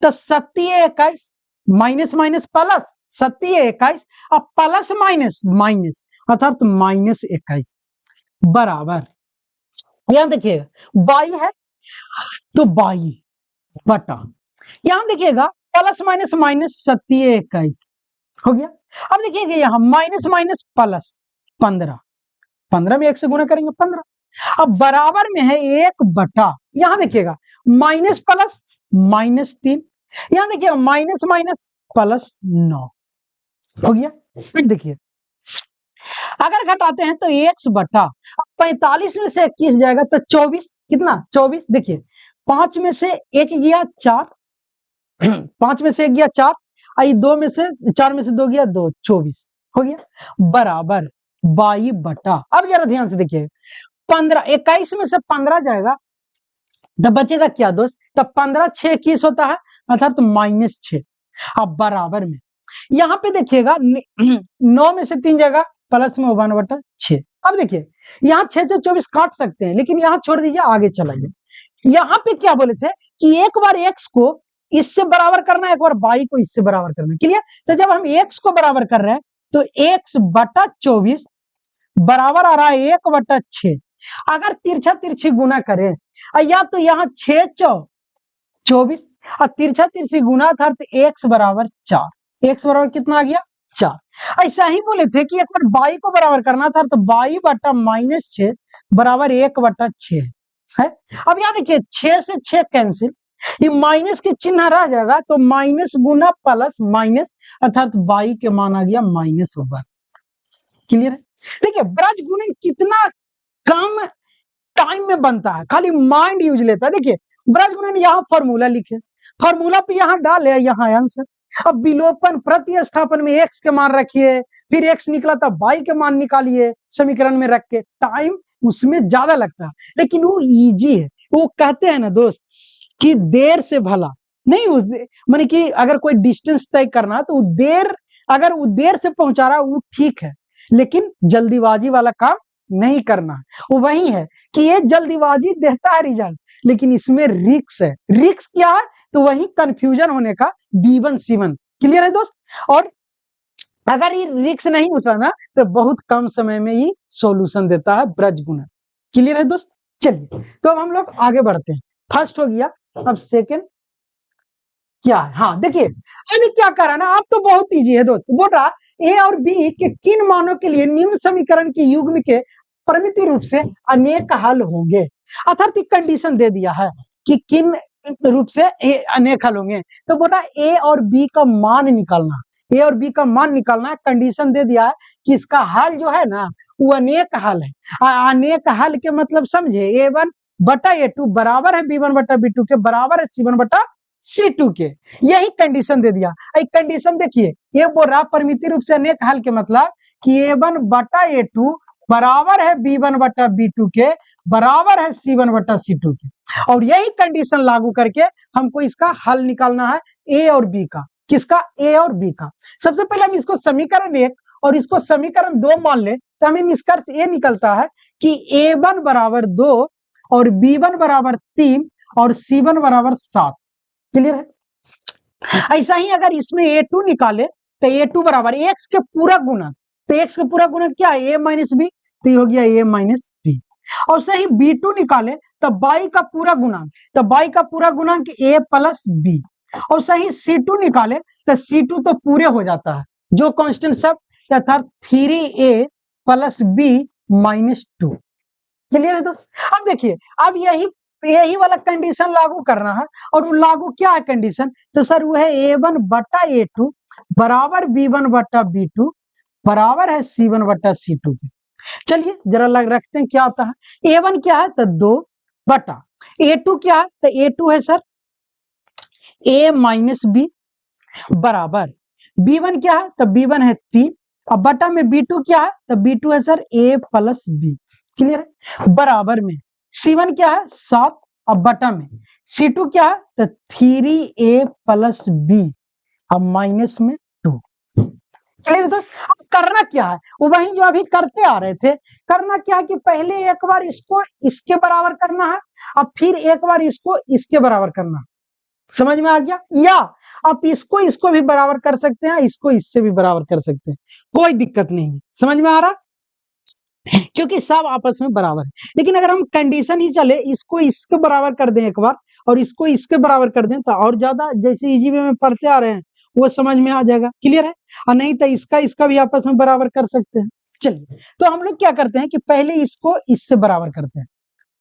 तो 21 माइनस माइनस प्लस 21, अब प्लस माइनस माइनस अर्थात -21 बराबर, यहां देखिएगा बाई है, तो बाई बटा, यहां देखिएगा प्लस माइनस माइनस 27 हो गया। अब देखिएगा यहाँ माइनस माइनस प्लस 15, 15 में 1 से गुणा करेंगे 15, अब बराबर में है 1 बटा, यहां देखिएगा माइनस प्लस -3, यहां देखिएगा माइनस माइनस +9 हो गया। फिर देखिए अगर घटाते हैं तो x बटा 45 में से 21 जाएगा तो 24, कितना? 24, देखिए 5 में से 1 गया 4, 5 में से 1 गया 4, आई 2 में से 4 में से 2 गया 2, 24 हो गया बराबर बाई बटा, अब जरा ध्यान से देखिए 15, 21 में से 15 जाएगा तो बचेगा क्या दोस्त? तो 15 6 21 होता है अर्थात तो -6, अब बराबर में यहाँ पे देखिएगा 9 में से 3 जाएगा प्लस में 1/6, अब देखिए यहाँ 6 से 24 काट सकते हैं, लेकिन यहाँ छोड़ दीजिए, आगे चलाइए। यहाँ पे क्या बोले थे कि एक बार x को इससे बराबर करना है, एक बार y को इससे बराबर करना है, क्लियर? तो जब हम x को बराबर कर रहे हैं तो x बटा 24 बराबर आ रहा है 1/6, अगर तिरछा तिरछी गुना करें या तो यहाँ 6 चौ 24 और तिरछा तिरछी गुना था तो x बराबर 4, x बराबर कितना आ गया? 4। ऐसा ही बोले थे कि एक बार y को बराबर करना था तो y बटा -6 बराबर 1/6 है। अब यहाँ देखिए 6 से 6 कैंसिल, ये माइनस के चिन्ह रह जाएगा, तो माइनस गुना प्लस माइनस अर्थात y के मान आ गया -1। क्लियर है? देखिए ब्रज गुणन कितना कम टाइम में बनता है, खाली माइंड यूज लेता है। देखिए ब्रज गुणन यहाँ फॉर्मूला लिखे, फॉर्मूला पे यहाँ डाले, यहाँ आंसर, अब विलोपन प्रतिस्थापन में x के मान रखिए, फिर x निकला था y के मान निकालिए समीकरण में रख के, टाइम उसमें ज्यादा लगता है, लेकिन वो इजी है। वो कहते हैं ना दोस्त कि देर से भला नहीं, उस माने कि अगर कोई डिस्टेंस तय करना तो देर, अगर वो देर से पहुंचा रहा वो ठीक है, लेकिन जल्दीबाजी वाला काम नहीं करना है। वो वही है कि ये जल्दीबाजी देता है रिजल्ट, लेकिन इसमें रिक्स है। रिक्स क्या है? तो वही कंफ्यूजन होने का B1 C1। क्लियर है दोस्त? और अगर ये रिक्स नहीं उठाना तो बहुत कम समय में ही सॉल्यूशन देता है ब्रज गुणन। क्लियर है दोस्त? चलिए तो अब हम लोग आगे बढ़ते हैं। फर्स्ट हो गया, अब सेकंड क्या है? हाँ देखिए अभी क्या कर रहा है ना, अब तो बहुत इजी है दोस्त। बोल रहा ए और बी के किन मानों के लिए निम्न समीकरण के युग्म के परिमित रूप से अनेक हल होंगे, अर्थात कंडीशन दे दिया है कि किन रूप से अनेक हल होंगे। तो बोला ए और बी का मान निकालना, ए और बी का मान निकालना है। कंडीशन दे दिया है कि इसका हल जो है ना वो अनेक हल है। अनेक हल के मतलब समझे, A1 बटा A2 बराबर है B1 बटा B2 के, बराबर है C1 बटा C2 के। यही कंडीशन दे दिया। कंडीशन देखिए, ये बोल रहा परिमिति रूप से अनेक हल के मतलब कि A1 बटा A2 बराबर है B1 बटा B2 के, बराबर है C1 बटा C2 के। और यही कंडीशन लागू करके हमको इसका हल निकालना है ए और बी का। किसका? ए और बी का। सबसे पहले हम इसको समीकरण 1 और इसको समीकरण 2 मान ले तो हमें निष्कर्ष ये निकलता है कि A1 बराबर 2 और B1 बराबर 3 और C1 बराबर 7। क्लियर है? ऐसा ही अगर इसमें A2 निकाले तो A2 बराबर x के पूरा गुणक, तो x के पूरा गुणक क्या है? a माइनस बी, तो ये हो गया a माइनस बी। और सही B2 निकाले तो y का पूरा गुणांक, तो y का पूरा गुणांक a प्लस बी। और सही C2 निकाले तो C2 तो पूरे हो जाता है जो कांस्टेंट सब, अर्थात 3a plus B minus 2। Clear है दोस्त? अब देखिए, अब यही वाला कंडीशन लागू करना है। और वो लागू क्या है कंडीशन? तो सर वो है A1 बटा A2 बराबर B1 बटा B2 बराबर है C1 बटा C2 के। चलिए जरा लग रखते हैं क्या होता है। A1 क्या है? तो 2 बटा A2 क्या है? तो A2 है सर a माइनस बी बराबर B1 क्या है? तो B1 है 3। अब बटा में B2 क्या है? तो B2 है sir a plus B. Clear है? बराबर में C1 क्या है? 7। अब बटा में C2 क्या है? तो 3a प्लस बी, अब माइनस में 2। क्लियर दोस्त? अब करना क्या है? वो वही जो अभी करते आ रहे थे। करना क्या है कि पहले एक बार इसको इसके बराबर करना है, अब फिर एक बार इसको इसके बराबर करना। समझ में आ गया? या आप इसको इसको भी बराबर कर सकते हैं, इसको इससे भी बराबर कर सकते हैं, कोई दिक्कत नहीं है। समझ में आ रहा? क्योंकि सब आपस में बराबर है। लेकिन अगर हम कंडीशन ही चले, इसको इसके बराबर कर दें एक बार और इसको इसके बराबर कर दें तो और ज्यादा जैसे इजी वे में पढ़ते आ रहे हैं वो समझ में आ जाएगा। क्लियर है? और नहीं तो इसका इसका भी आपस में बराबर कर सकते हैं। चलिए, तो हम लोग क्या करते हैं कि पहले इसको इससे बराबर करते हैं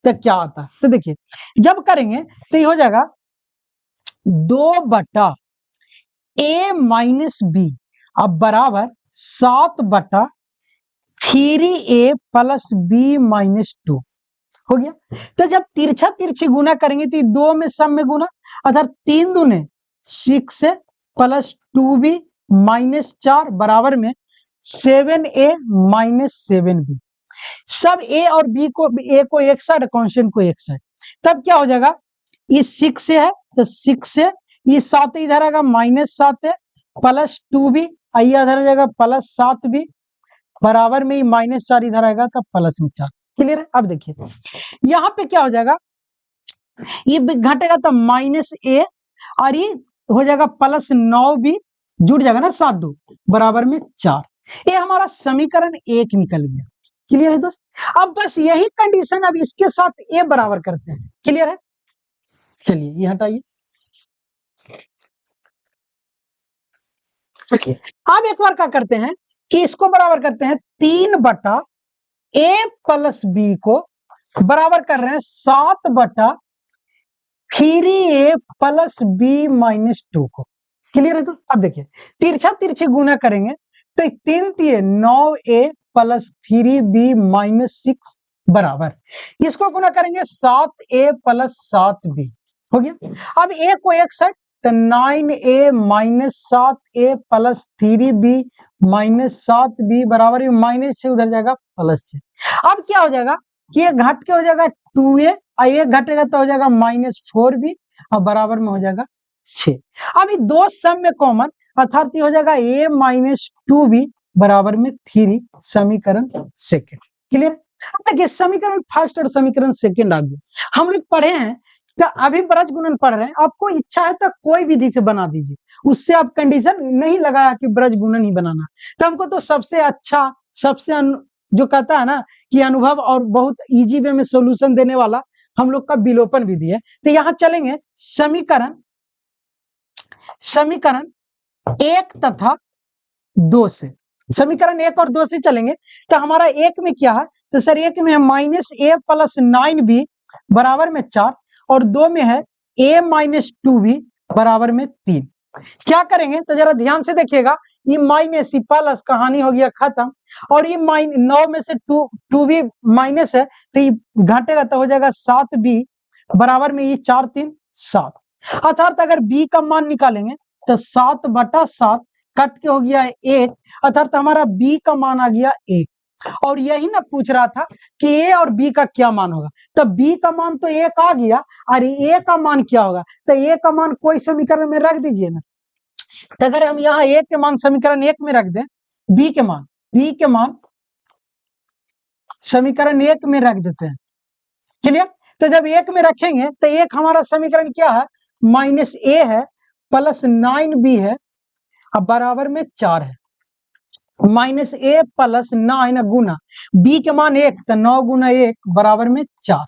तो क्या आता है। तो देखिए, जब करेंगे तो ये हो जाएगा 2 बटा a माइनस बी, अब बराबर 7 बटा 3a प्लस बी माइनस 2 हो गया। तो जब तिरछा तिरछी गुना करेंगे तो 2 में सब में गुना, अर्थात 3 दूने 6 प्लस 2b माइनस 4 बराबर में 7a माइनस 7b। सब a और b को, a को एक साइड, कांस्टेंट को एक साइड। तब क्या हो जाएगा? ये 6 से है तो 6 से, ये 7 इधर आएगा माइनस 7 है, प्लस 2b आइए इधर आ जाएगा प्लस 7b बराबर में माइनस 4 इधर आएगा तो प्लस में 4। क्लियर है? अब देखिए यहाँ पे क्या हो जाएगा, ये घटेगा तो माइनस ए और ये हो जाएगा प्लस 9b, जुड़ जाएगा ना 7 2 बराबर में 4। ये हमारा समीकरण 1 निकल गया। क्लियर है दोस्त? अब बस यही कंडीशन अब इसके साथ ए बराबर करते हैं। क्लियर है? चलिए ये हटाइए। चलिए अब एक बार क्या करते हैं कि इसको बराबर करते हैं 3 बटा a प्लस बी को बराबर कर रहे हैं 7 बटा 3a प्लस बी माइनस 2 को। क्लियर है दोस्त? अब देखिए तिरछा तिरछी गुना करेंगे तो 3 3 9a प्लस 3b माइनस 6 बराबर, इसको गुना करेंगे 7a प्लस 7b हो गया। अब a को एक साइड तो 9a minus 7a plus 3b minus 7b बराबर में माइनस 6 उधर जाएगा प्लस 6। अब क्या हो जाएगा कि ये घट के हो जाएगा 2a और ये घटेगा तो हो जाएगा माइनस 4b और बराबर में हो जाएगा 6। अब ये दो सम में कॉमन, अर्थात ये हो जाएगा a माइनस 2b बराबर में 3, समीकरण सेकेंड। क्लियर? देखिए समीकरण फर्स्ट और समीकरण सेकेंड आ गया। हम लोग पढ़े हैं तो अभी ब्रज गुणन पढ़ रहे हैं, आपको इच्छा है तो कोई विधि से बना दीजिए, उससे आप कंडीशन नहीं लगाया कि ब्रज गुणन ही बनाना। तो हमको तो सबसे अच्छा, सबसे जो कहता है ना कि अनुभव और बहुत इजी वे में सॉल्यूशन देने वाला हम लोग का विलोपन विधि है। तो यहां चलेंगे समीकरण 1 तथा 2 से, समीकरण 1 और 2 से चलेंगे। तो हमारा 1 में क्या है? तो सर 1 में है माइनस a प्लस 9b बराबर में 4 और 2 में है a माइनस 2b बराबर में 3। क्या करेंगे तो जरा ध्यान से देखिएगा, ये माइनस ही प्लस कहानी हो गया खत्म, और ये 9 में से 2 भी माइनस है तो ये घटेगा तो हो जाएगा 7b बराबर में ये 4 3 7। अर्थात अगर b का मान निकालेंगे तो 7/7 कट के हो गया 1, अर्थात हमारा b का मान आ गया 1। और यही ना पूछ रहा था कि a और b का क्या मान होगा, तो b का मान तो 1 आ गया, और a का मान क्या होगा, तो a का मान कोई समीकरण में रख दीजिए ना। तो अगर हम यहाँ a के मान समीकरण 1 में रख दें, b के मान समीकरण 1 में रख देते हैं, क्लियर। तो जब 1 में रखेंगे तो 1 हमारा समीकरण क्या है, माइनस a है प्लस 9b है अब बराबर में 4 है। Minus a plus 9 Guna b के मान 1, तो 9 गुना 1 बराबर में 4।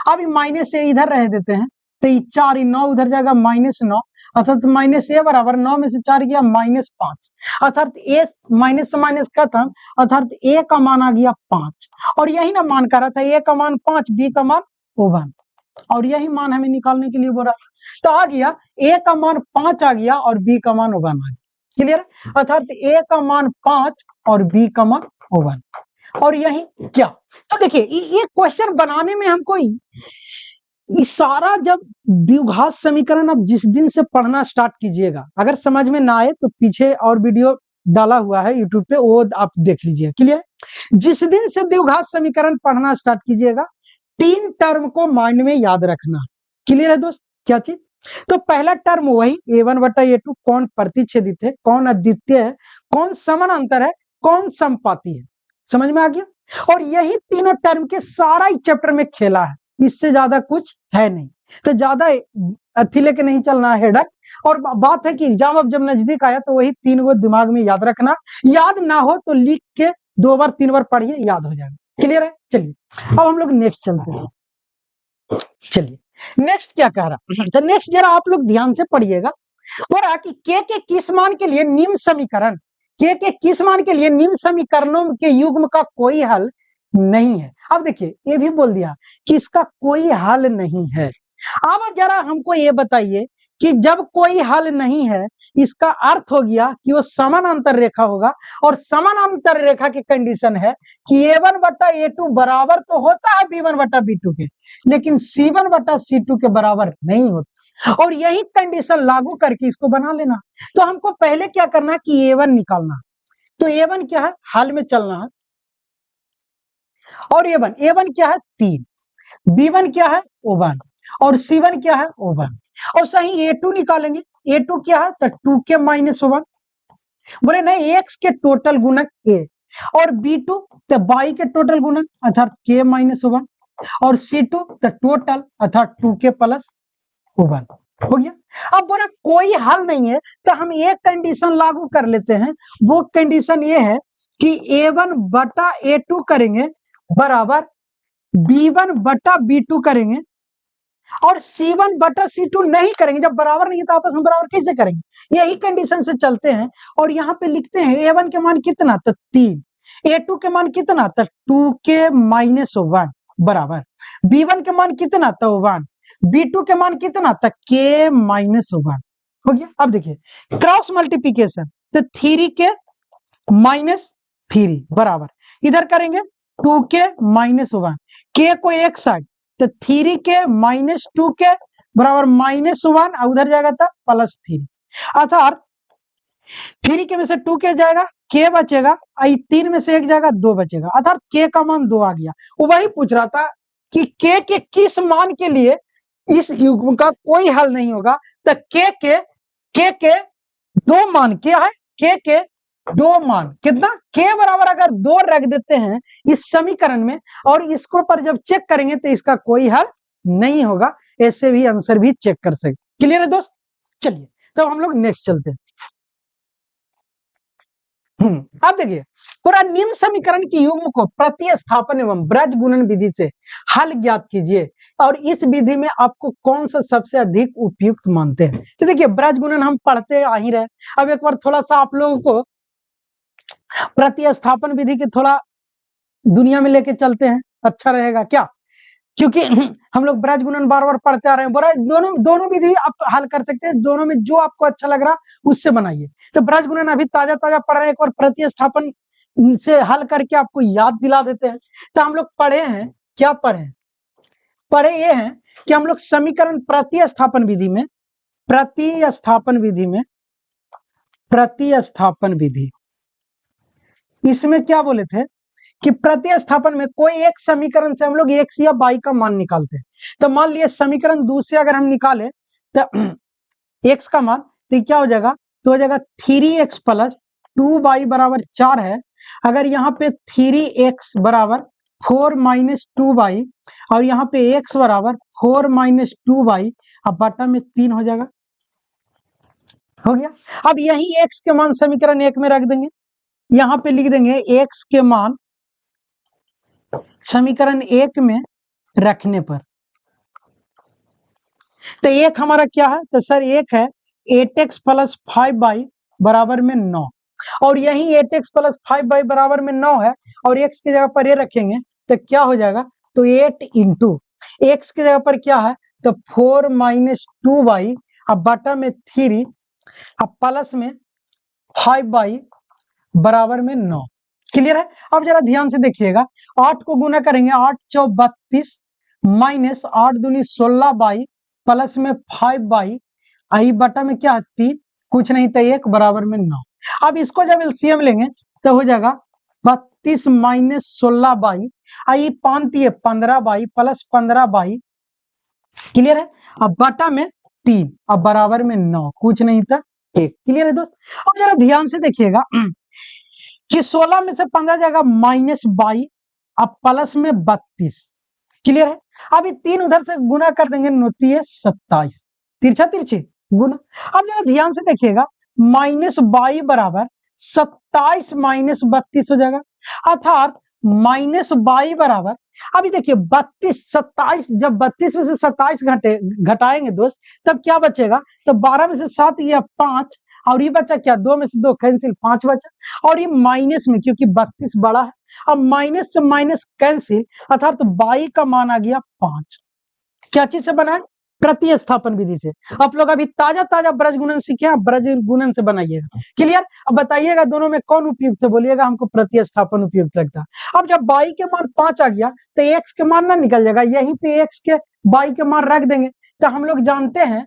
अब माइनस a इधर रह देते हैं तो ये 4 9 उधर जाएगा -9, अर्थात माइनस a बराबर 9 में से 4 गया -5, अर्थात a माइनस से माइनस खत्म, अर्थात a का मान आ गया 5। और यही ना मान कर रहा था, a का मान 5 b का मान 1, और यही मान हमें निकालने के लिए बोल रहा था। तो आ गया a का मान 5 आ गया और b का मान 1 आ गया, क्लियर। अर्थात a का मान 5 और b का मान 1। और यही क्या, तो देखिए ये क्वेश्चन बनाने में हमको ये सारा जब द्विघात समीकरण अब जिस दिन से पढ़ना स्टार्ट कीजिएगा, अगर समझ में ना आए तो पीछे और वीडियो डाला हुआ है यूट्यूब पे, वो आप देख लीजिए, क्लियर। जिस दिन से द्विघात समीकरण पढ़ना स्टार्ट कीजिएगा, 3 टर्म को माइंड में याद रखना, क्लियर है दोस्त। क्या चीज, तो पहला टर्म वही a1/a2, कौन प्रतिच्छेदित है, कौन अद्वितीय है, कौन समानांतर है, कौन समपाती है, समझ में आ गया। और यही तीनों टर्म के सारा इस चैप्टर में खेला है, इससे ज्यादा कुछ है नहीं, तो ज्यादा अथी लेके नहीं चलना है हेडक। और बात है कि एग्जाम अब जब नजदीक आया तो वही 3 को दिमाग में याद रखना, याद ना हो तो लिख के 2 बार 3 बार पढ़िए, याद हो जाएगा, क्लियर है। चलिए अब हम लोग नेक्स्ट चलते हैं। चलिए नेक्स्ट क्या कह रहा, तो नेक्स्ट जरा आप लोग ध्यान से पढ़िएगा। बोल रहा कि के किस मान के लिए निम्न समीकरण, के किस मान के लिए निम्न समीकरणों के युग्म का कोई हल नहीं है। अब देखिए ये भी बोल दिया कि इसका कोई हल नहीं है। अब जरा हमको ये बताइए कि जब कोई हल नहीं है, इसका अर्थ हो गया कि वो समानांतर रेखा होगा, और समानांतर रेखा की कंडीशन है कि a1/a2 बराबर तो होता है b1/b2 के, लेकिन c1/c2 के बराबर नहीं होता। और यही कंडीशन लागू करके इसको बना लेना। तो हमको पहले क्या करना है कि a1 निकालना, तो a1 क्या है, हल में चलना है, और a1 क्या है 3, b1 क्या है 1, और c1 क्या है 1। और सही a2 निकालेंगे, a2 क्या है तो 2k माइनस 1, बोले नहीं x के टोटल गुणक a, और b2 तो y के टोटल गुणक अर्थात k माइनस 1, और c2 तो टोटल अर्थात 2k प्लस 1 हो गया। अब बोला कोई हल नहीं है, तो हम एक कंडीशन लागू कर लेते हैं। वो कंडीशन ये है कि a1/a2 करेंगे बराबर b1/b2 करेंगे, और c1/c2 नहीं करेंगे। जब बराबर नहीं है तो आपस में बराबर कैसे करेंगे, यही कंडीशन से चलते हैं। और यहाँ पे लिखते हैं a1 के मान कितना तो 3, a2 के मान कितना तो 2k माइनस 1 बराबर b1 के मान कितना तो 1, b2 के मान कितना तो k माइनस 1 हो गया। अब देखिए क्रॉस मल्टीप्लीकेशन, तो 3k माइनस 3 बराबर इधर करेंगे 2k माइनस 1, k को एक साइड तो 3k माइनस 2k बराबर -1, उधर जाएगा तब +3, अर्थात 3k में से 2k जाएगा, k बचेगा, 3 में से 1 जाएगा 2 बचेगा, अर्थात k का मान 2 आ गया। वो वही पूछ रहा था कि k के किस मान के लिए इस युग्म का कोई हल नहीं होगा, तो k के 2 मान क्या है, k के 2 मान कितना, k बराबर अगर 2 रख देते हैं इस समीकरण में, और इसको पर जब चेक करेंगे तो इसका कोई हल नहीं होगा, ऐसे भी आंसर भी चेक कर सकते। क्लियर है दोस्त। चलिए तो हम लोग नेक्स्ट चलते हैं। अब देखिए पूरा निम्न समीकरण की युग्म को प्रतिस्थापन एवं ब्रज गुणन विधि से हल ज्ञात कीजिए, और इस विधि में आपको कौन सा सबसे अधिक उपयुक्त मानते हैं। तो देखिए ब्रज गुणन हम पढ़ते आ ही रहे, अब एक बार थोड़ा सा आप लोगों को प्रतिस्थापन विधि के थोड़ा दुनिया में लेके चलते हैं, अच्छा रहेगा क्या। क्योंकि हम लोग ब्रज गुणन बार बार पढ़ते आ रहे हैं, बोला दोनों विधि आप हल कर सकते हैं, दोनों में जो आपको अच्छा लग रहा उससे बनाइए। तो ब्रज गुणन अभी ताजा ताजा पढ़ रहे हैं, एक बार प्रतिस्थापन से हल करके आपको याद दिला देते हैं। तो हम लोग पढ़े हैं, क्या पढ़े ये हैं कि हम लोग समीकरण प्रतिस्थापन विधि इसमें क्या बोले थे कि प्रतिस्थापन में कोई एक समीकरण से हम लोग x या y का मान निकालते हैं। तो मान लिया समीकरण 2 से अगर हम निकाले तो x का मान तो क्या हो जाएगा, तो हो जाएगा 3x प्लस 2y बराबर 4 है। अगर यहाँ पे 3x बराबर 4 माइनस 2y और यहाँ पे x बराबर 4 माइनस 2y, अब बटा में 3 हो जाएगा, हो गया। अब यही x के मान समीकरण 1 में रख देंगे, यहाँ पे लिख देंगे x के मान समीकरण 1 में रखने पर तो एक हमारा क्या है, तो सर एक है 8x प्लस 5y बराबर में 9, और यही 8x प्लस 5y बराबर में 9 है, और x की जगह पर ये रखेंगे तो क्या हो जाएगा, तो 8 इंटू x की जगह पर क्या है, तो 4 माइनस 2y, अब बटा में 3, अब प्लस में 5y बराबर में 9। क्लियर है। अब जरा ध्यान से देखिएगा, 8 को गुना करेंगे, 8 चौक 32 माइनस 8 दूनी 16y प्लस में 5y, आई बटा में क्या है 3, कुछ नहीं तो 1 बराबर में 9। अब इसको जब एलसीएम लेंगे तो हो जाएगा 32 माइनस 16y, आई 15y प्लस 15y, क्लियर है। अब बटा में 3, अब बराबर में 9, कुछ नहीं था 1। क्लियर है दोस्त। अब जरा ध्यान से देखिएगा कि 16 में से 15 जाएगा माइनस 22, अब प्लस में 32, क्लियर है। अभी 3 उधर से गुना कर देंगे, 27, तिरछा तिरछे गुना। अब जरा ध्यान से देखिएगा, माइनस 22 बराबर 27 माइनस 32 हो जाएगा, अर्थात माइनस 22 बराबर, अभी देखिए 32 27, जब 32 में से 27 घटाएंगे दोस्त तब क्या बचेगा, तो 12 में से 7 या 5, और ये बचा क्या, 2 में से 2 कैंसिल, 5 बचा, और ये माइनस में क्योंकि 32 बड़ा है, अब माइनस से माइनस कैंसिल, अर्थात तो 22 का मान आ गया 5। क्या चीज से बना है, प्रतिस्थापन विधि से। आप लोग अभी ताजा ताजा ब्रज गुणन सीखे हैं, ब्रज गुणन से बनाइएगा। क्लियर। अब बताइएगा दोनों में कौन उपयुक्त है, बोलिएगा हमको प्रतिस्थापन उपयुक्त लगता है। अब जब 22 के मान 5 आ गया तो x के मान ना निकल जाएगा, यहीं पे x के 22 के मान रख देंगे। तो हम लोग जानते हैं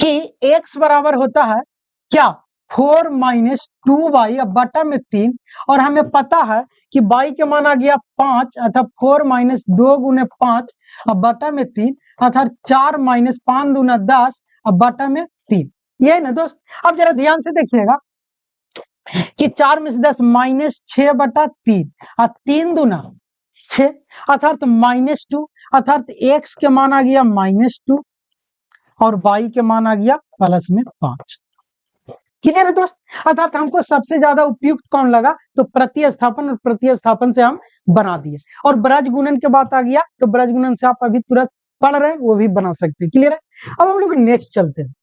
कि x बराबर होता है क्या, 4 माइनस 2y, अब बटा में 3, और हमें पता है कि y के मान आ गया 5, अर्थात 4 माइनस 2 गुने 5, अब बटा में 3, अर्थात 4 माइनस 5 दूना 10, अब बटा में 3। ये ना दोस्त। अब जरा ध्यान से देखिएगा कि 4 में से 10 माइनस 6 बटा 3, और 3 दूना 6, अर्थात माइनस 2, अर्थात x के मान आ गया माइनस 2 और y के मान आ गया प्लस में 5। क्लियर है दोस्त। अर्थात हमको सबसे ज्यादा उपयुक्त कौन लगा, तो प्रतिस्थापन, और प्रतिस्थापन से हम बना दिए। और ब्रज गुणन के बात आ गया तो ब्रज गुणन से आप अभी तुरंत पढ़ रहे हैं वो भी बना सकते हैं। क्लियर है। अब हम लोग नेक्स्ट चलते हैं।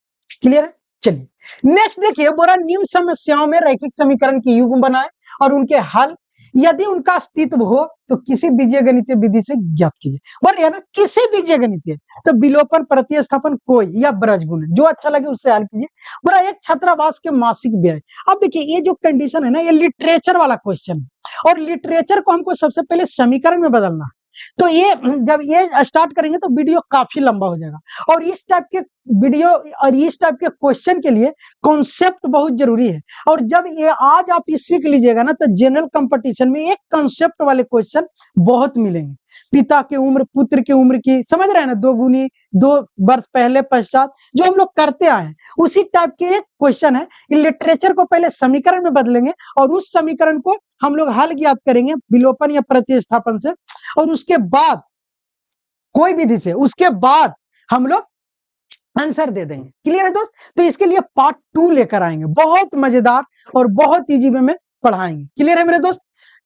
क्लियर है। चलिए नेक्स्ट देखिए, बोला निम्न समस्याओं में रैखिक समीकरण की युग्म बनाए और उनके हल यदि उनका अस्तित्व हो तो किसी बीजगणितीय विधि से ज्ञात कीजिए। बोलिए ना, किसी बीजगणितीय, तो विलोपन, प्रतिस्थापन कोई, या ब्रज गुणन, जो अच्छा लगे उससे हल कीजिए। बोला एक छात्रावास के मासिक व्यय। अब देखिए ये जो कंडीशन है ना, ये लिटरेचर वाला क्वेश्चन है, और लिटरेचर को हमको सबसे पहले समीकरण में बदलना है। तो ये जब ये स्टार्ट करेंगे तो वीडियो काफी लंबा हो जाएगा, और इस टाइप के वीडियो और इस टाइप के क्वेश्चन के लिए कॉन्सेप्ट बहुत जरूरी है। और जब ये आज आप ये सीख लीजिएगा ना, तो जनरल कंपटीशन में एक कॉन्सेप्ट वाले क्वेश्चन बहुत मिलेंगे। पिता की उम्र, पुत्र की उम्र की, समझ रहे हैं ना, 2 गुनी 2 वर्ष पहले पश्चात, जो हम लोग करते आए हैं उसी टाइप के एक क्वेश्चन है। लिटरेचर को पहले समीकरण में बदलेंगे, और उस समीकरण को हम लोग हल ज्ञात करेंगे विलोपन या प्रतिस्थापन से, और उसके बाद कोई विधि से, उसके बाद हम लोग आंसर दे देंगे। क्लियर है दोस्त। तो इसके लिए पार्ट 2 लेकर आएंगे, बहुत मजेदार और बहुत इजी वे में पढ़ाएंगे। क्लियर है मेरे दोस्त।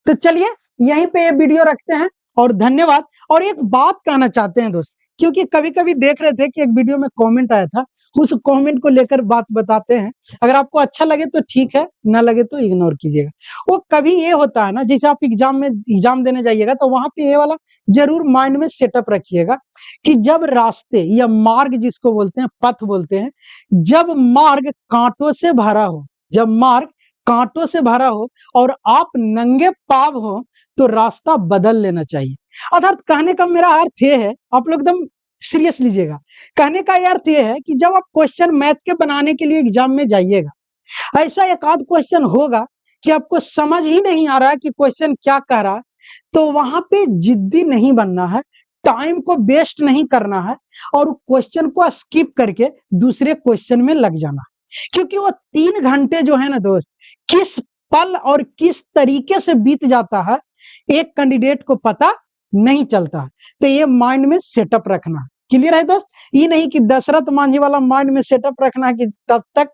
तो चलिए यहीं पे ये वीडियो रखते हैं, और धन्यवाद। और एक बात कहना चाहते हैं दोस्त, क्योंकि कभी-कभी देख रहे थे कि एक वीडियो में कमेंट आया था, उस कमेंट को लेकर बात बताते हैं। अगर आपको अच्छा लगे तो ठीक है, ना लगे तो इग्नोर कीजिएगा। वो कभी ये होता है ना, जैसे आप एग्ज़ाम देने जाइएगा तो वहाँ पे ये वाला ज़रूर माइंड में सेटअप रखिएगा कि जब रास्ते या मार्ग जिसको बोलते हैं, पथ बोलते हैं, जब मार्ग काँटों से भरा हो, जब मार्ग काँटों से भरा हो और आप नंगे पाँव हो, तो रास्ता बदल लेना चाहिए। अर्थात कहने का मेरा अर्थ ये है, आप लोग एकदम सीरियस लीजिएगा। कहने का ये अर्थ ये है कि जब आप क्वेश्चन मैथ के बनाने के लिए एग्जाम में जाइएगा, ऐसा एक आध क्वेश्चन होगा कि आपको समझ ही नहीं आ रहा है कि क्वेश्चन क्या कह रहा है, तो वहां पे जिद्दी नहीं बनना है, टाइम को वेस्ट नहीं करना है और क्वेश्चन को स्किप करके दूसरे क्वेश्चन में लग जाना है। क्योंकि वो 3 घंटे जो है ना दोस्त, किस पल और किस तरीके से बीत जाता है, एक कैंडिडेट को पता नहीं चलता है। तो ये माइंड में सेटअप रखना है। क्लियर है दोस्त? ये नहीं कि दशरथ मांझी वाला माइंड में सेटअप रखना है कि तब तक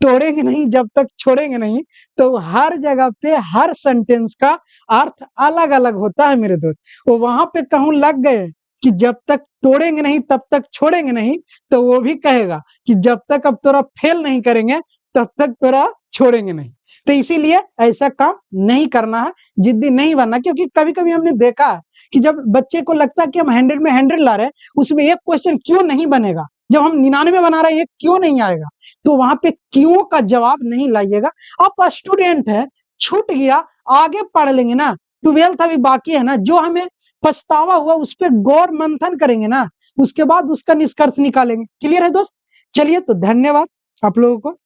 तोड़ेंगे नहीं जब तक छोड़ेंगे नहीं। तो हर जगह पे हर सेंटेंस का अर्थ अलग-अलग होता है मेरे दोस्त। वो वहां पे कहूँ लग गए कि जब तक तोड़ेंगे नहीं तब तक छोड़ेंगे नहीं, तो वो भी कहेगा कि जब तक अब तोरा फेल नहीं करेंगे तब तक तोरा छोड़ेंगे नहीं। तो इसीलिए ऐसा काम नहीं करना है, जिद्दी नहीं बनना। क्योंकि कभी-कभी हमने देखा है कि जब बच्चे को लगता है कि हम 100 में 100 ला रहे हैं, उसमें एक क्वेश्चन क्यों नहीं बनेगा, जब हम 99 बना रहे हैं, ये क्यों नहीं आएगा, तो वहां पे क्यों का जवाब नहीं लाइएगा। आप स्टूडेंट है, छूट गया, आगे पढ़ लेंगे ना, 12th अभी बाकी है ना, जो हमें पछतावा हुआ उस पर गौर मंथन करेंगे ना, उसके बाद उसका निष्कर्ष निकालेंगे। क्लियर है दोस्त? चलिए तो धन्यवाद आप लोगों को।